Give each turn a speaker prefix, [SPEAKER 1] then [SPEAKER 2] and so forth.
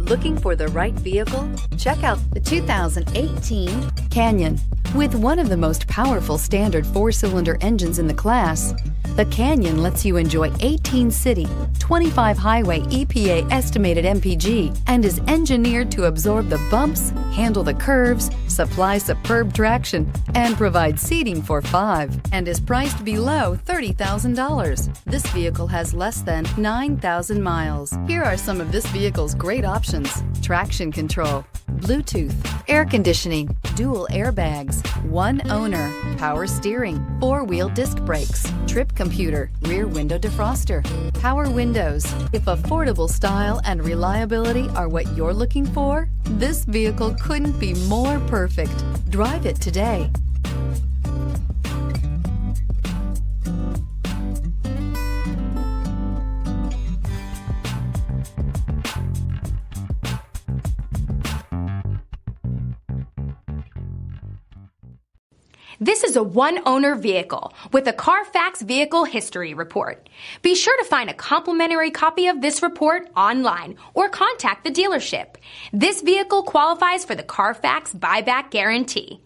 [SPEAKER 1] Looking for the right vehicle? Check out the 2018 Canyon. With one of the most powerful standard 4-cylinder engines in the class, the Canyon lets you enjoy 18 city, 25 highway EPA estimated MPG, and is engineered to absorb the bumps, handle the curves, supply superb traction, and provide seating for 5, and is priced below $30,000. This vehicle has less than 9,000 miles. Here are some of this vehicle's great options: traction control, Bluetooth, air conditioning, dual airbags, one owner, power steering, 4-wheel disc brakes, trip computer, rear window defroster, power windows. If affordable style and reliability are what you're looking for, this vehicle couldn't be more perfect. Drive it today.
[SPEAKER 2] This is a one-owner vehicle with a Carfax Vehicle History Report. Be sure to find a complimentary copy of this report online or contact the dealership. This vehicle qualifies for the Carfax Buyback Guarantee.